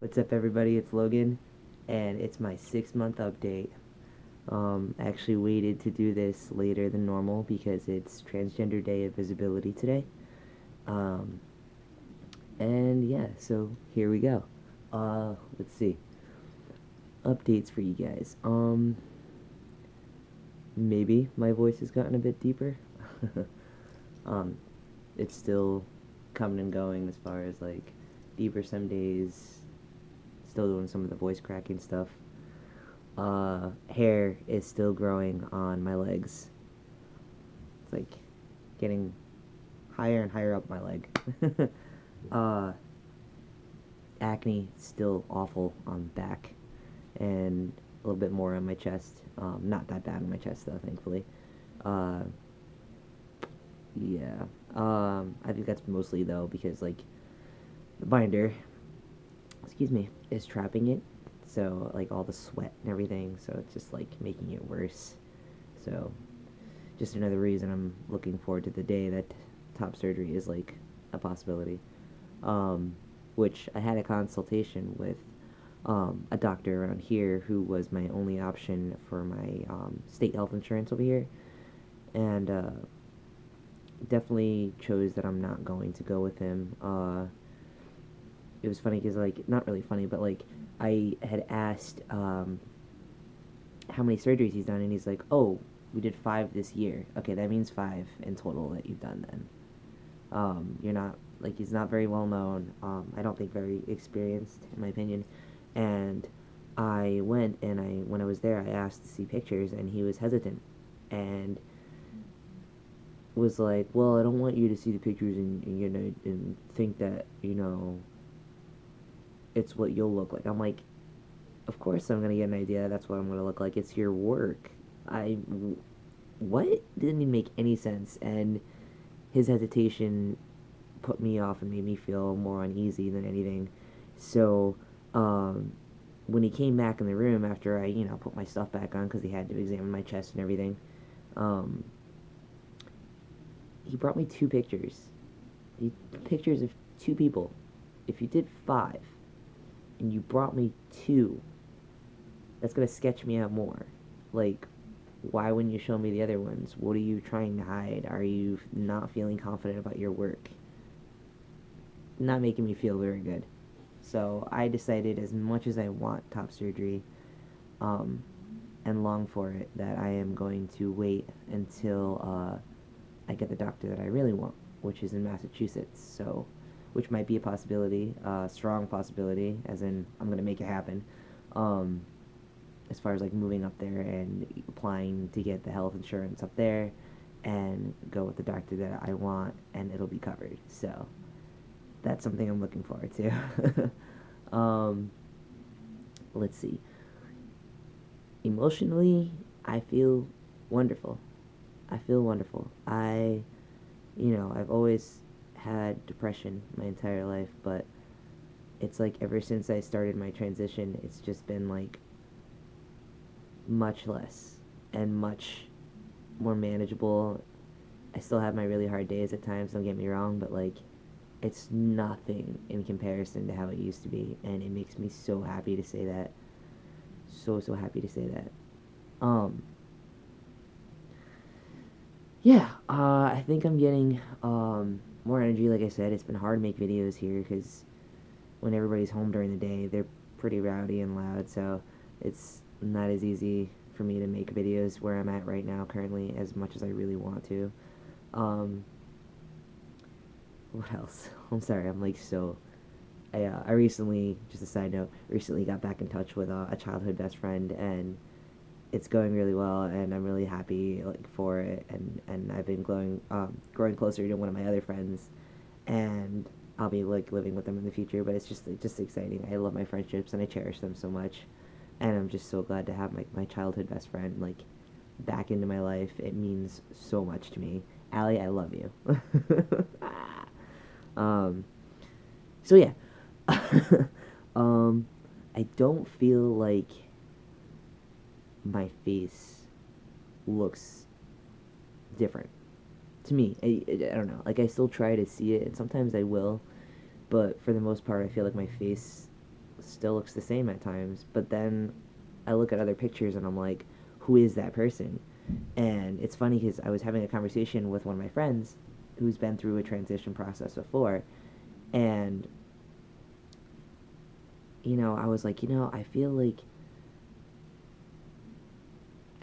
What's up, everybody? It's Logan, and it's my 6 month update. I actually waited to do this later than normal because it's Transgender Day of Visibility today. Um, and yeah, so here we go. Let's see. Updates for you guys. Maybe my voice has gotten a bit deeper. um, it's still coming and going as far as like deeper some days. Still doing some of the voice cracking stuff. Hair is still growing on my legs. It's like getting higher and higher up my leg. uh, Acne still awful on back, and a little bit more on my chest. Not that bad on my chest though, thankfully. Uh, yeah. I think that's mostly though because like the binder, excuse me, is trapping it. So like all the sweat and everything, so it's just like making it worse. So just another reason I'm looking forward to the day that top surgery is like a possibility. Um, which I had a consultation with a doctor around here who was my only option for my state health insurance over here, and definitely chose that I'm not going to go with him. It was funny because like not really funny, but like I had asked how many surgeries he's done, and he's like, "Oh, we did 5 this year. Okay, that means 5 in total that you've done then." You're not like he's not very well known. I don't think very experienced in my opinion. And I went and when I was there, I asked to see pictures, and he was hesitant, and was like, "Well, I don't want you to see the pictures and and think that it's what you'll look like." I'm like, "Of course I'm gonna get an idea. That's what I'm gonna look like. It's your work." I what didn't even make any sense, and his hesitation put me off and made me feel more uneasy than anything. So, um, when he came back in the room after I, put my stuff back on because he had to examine my chest and everything, um, he brought me 2 pictures. Pictures of 2 people. If you did 5 and you brought me 2, that's gonna sketch me out more. Like, why wouldn't you show me the other ones? What are you trying to hide? Are you not feeling confident about your work? Not making me feel very good. So I decided, as much as I want top surgery, um, and long for it, that I am going to wait until I get the doctor that I really want, which is in Massachusetts. So, which might be a possibility, strong possibility, as in I'm gonna make it happen. Um, as far as like moving up there and applying to get the health insurance up there, and go with the doctor that I want, and it'll be covered. So that's something I'm looking forward to. um, let's see. Emotionally, I feel wonderful. I feel wonderful. I've always had depression my entire life, but it's like ever since I started my transition, it's just been like much less and much more manageable. I still have my really hard days at times, don't get me wrong, but like it's nothing in comparison to how it used to be, and it makes me so happy to say that. So happy to say that. Um yeah, I think I'm getting more energy. Like I said, it's been hard to make videos here because when everybody's home during the day, they're pretty rowdy and loud, so it's not as easy for me to make videos where I'm at right now currently as much as I really want to. Um, what else? I'm sorry, I'm like so. I recently, just a side note, recently got back in touch with a childhood best friend, and it's going really well, and I'm really happy like for it, and I've been growing closer to one of my other friends, and I'll be like living with them in the future. But it's just exciting. I love my friendships and I cherish them so much, and I'm just so glad to have my childhood best friend like back into my life. It means so much to me. Allie, I love you. um, so yeah, um, I don't feel like my face looks different to me. I don't know. Like I still try to see it, and sometimes I will, but for the most part, I feel like my face still looks the same at times, but then I look at other pictures and I'm like, who is that person? And it's funny because I was having a conversation with one of my friends who's been through a transition process before, and I was like, I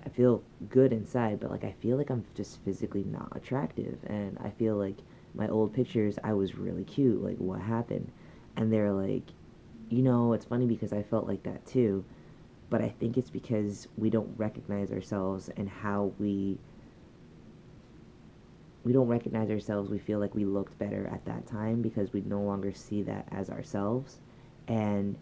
feel good inside, but like I feel like I'm just physically not attractive, and I feel like my old pictures I was really cute. Like what happened? And they're like, it's funny because I felt like that too, but I think it's because we don't recognize ourselves and how we don't recognize ourselves. We feel like we looked better at that time because we no longer see that as ourselves, and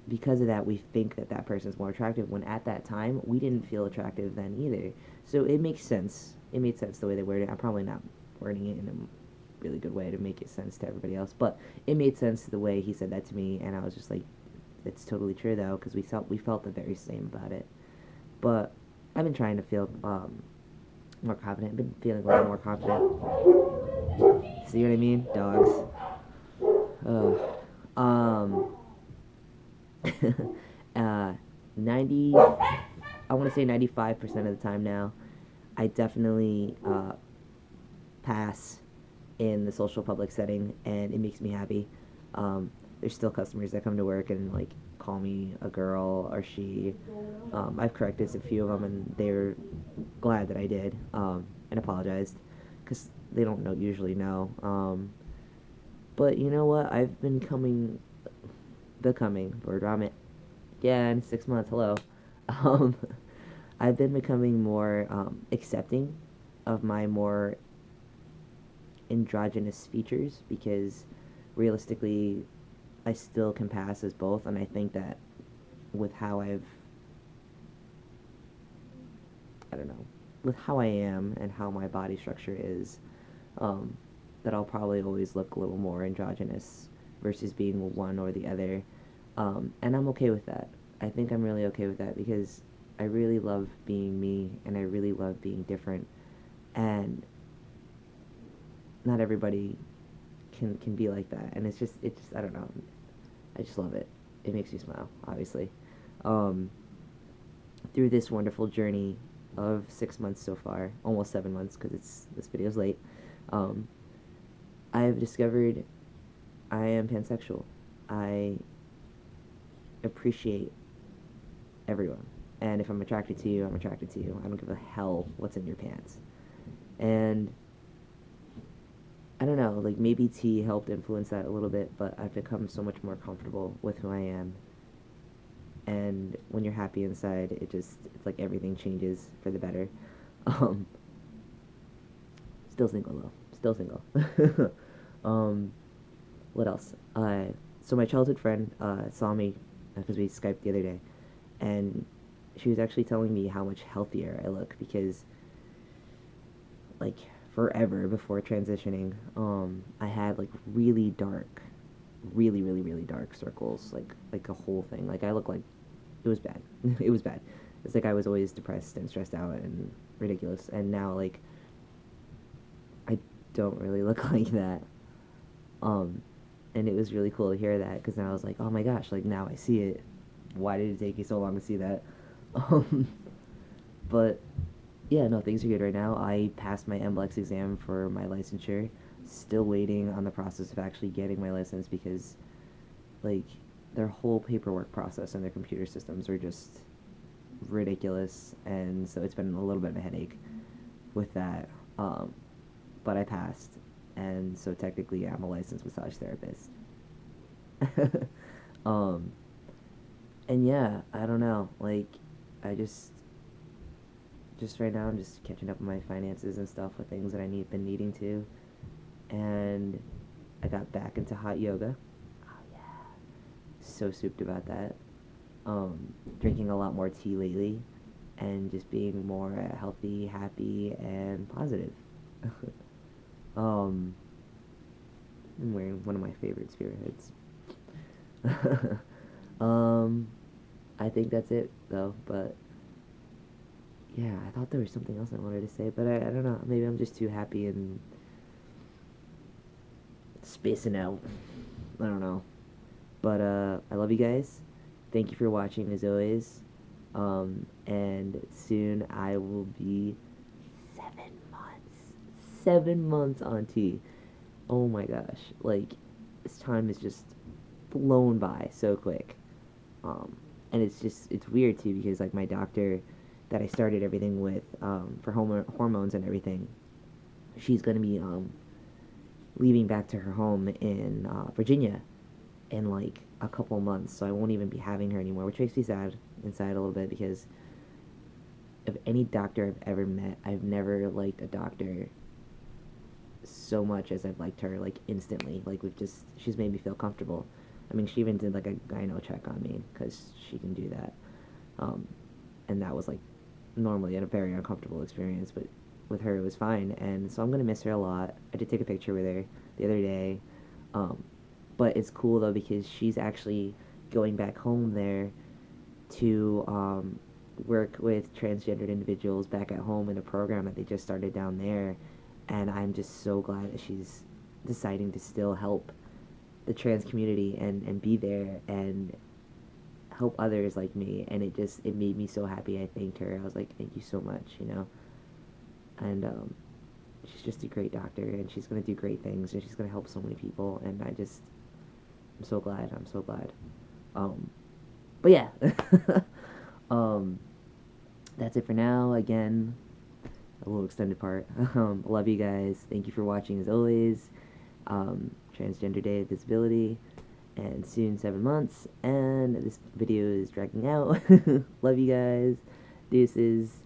because of that, we think that that person is more attractive when at that time we didn't feel attractive then either. So it makes sense. It made sense the way they worded it. I'm probably not wording it in a really good way to make it sense to everybody else, but it made sense the way he said that to me, and I was just like, it's totally true though, because we felt the very same about it. But I've been trying to feel more confident. I've been feeling a little more confident. See what I mean? Dogs. Ugh. Um. 90, I want to say 95% of the time now, I definitely pass in the social public setting, and it makes me happy. There's still customers that come to work and like call me a girl or she. I've corrected a few of them, and they're glad that I did, and apologized because they don't usually know. But you know what? I've been becoming, word vomit, again, 6 months, hello. Um, I've been becoming more accepting of my more androgynous features because realistically, I still can pass as both, and I think that with how I don't know, with how I am and how my body structure is, um, that I'll probably always look a little more androgynous versus being one or the other. And I'm okay with that. I think I'm really okay with that because I really love being me and I really love being different. And not everybody can be like that. And it's just I don't know. I just love it. It makes me smile, obviously. Um, Through this wonderful journey of 6 months so far, almost 7 months because this video's late. Um, I have discovered I am pansexual. I appreciate everyone. And if I'm attracted to you, I'm attracted to you. I don't give a hell what's in your pants. And I don't know, like maybe tea helped influence that a little bit, but I've become so much more comfortable with who I am. And when you're happy inside, it's like everything changes for the better. Um, Still single though. Still single. um, what else? So my childhood friend saw me because we Skyped the other day, and she was actually telling me how much healthier I look because, like, forever before transitioning, I had like really dark, really really really dark circles, like a whole thing. Like I look like it was bad. It was bad. It's like I was always depressed and stressed out and ridiculous, and now like I don't really look like that. Um, and it was really cool to hear that because now I was like, oh my gosh, like now I see it. Why did it take you so long to see that? Um, but yeah, no, things are good right now. I passed my MBLEX exam for my licensure. Still waiting on the process of actually getting my license because, like, their whole paperwork process and their computer systems are just ridiculous, and so it's been a little bit of a headache with that. But I passed, and so technically I'm a licensed massage therapist. um, and yeah, I don't know, like, I just right now I'm just catching up on my finances and stuff with things that been needing to, and I got back into hot yoga. Oh yeah, so souped about that. Drinking a lot more tea lately, and just being more healthy, happy, and positive. I'm wearing one of my favorite spearheads. um, I think that's it though. But yeah, I thought there was something else I wanted to say, but I don't know. Maybe I'm just too happy and spacing out. I don't know. But I love you guys. Thank you for watching as always. And soon I will be 7 months. 7 months on T. Oh my gosh. Like, this time is just flown by so quick. And it's weird too because like my doctor that I started everything with for hormones and everything, she's gonna be leaving back to her home in Virginia in like a couple months, so I won't even be having her anymore, which makes me sad inside a little bit because of any doctor I've ever met, I've never liked a doctor so much as I've liked her, like instantly. Like she's made me feel comfortable. I mean, she even did like a gyno check on me because she can do that, and that was like normally a very uncomfortable experience, but with her it was fine, and so I'm gonna miss her a lot. I did take a picture with her the other day, but it's cool though because she's actually going back home there to work with transgendered individuals back at home in a program that they just started down there, and I'm just so glad that she's deciding to still help the trans community and be there and help others like me, and it made me so happy. I thanked her. I was like, thank you so much. And she's just a great doctor, and she's gonna do great things, and she's gonna help so many people, and I'm so glad. I'm so glad. But yeah, that's it for now. Again, a little extended part. Love you guys. Thank you for watching as always. Transgender Day of Visibility, and soon 7 months, and this video is dragging out. Love you guys. Deuces.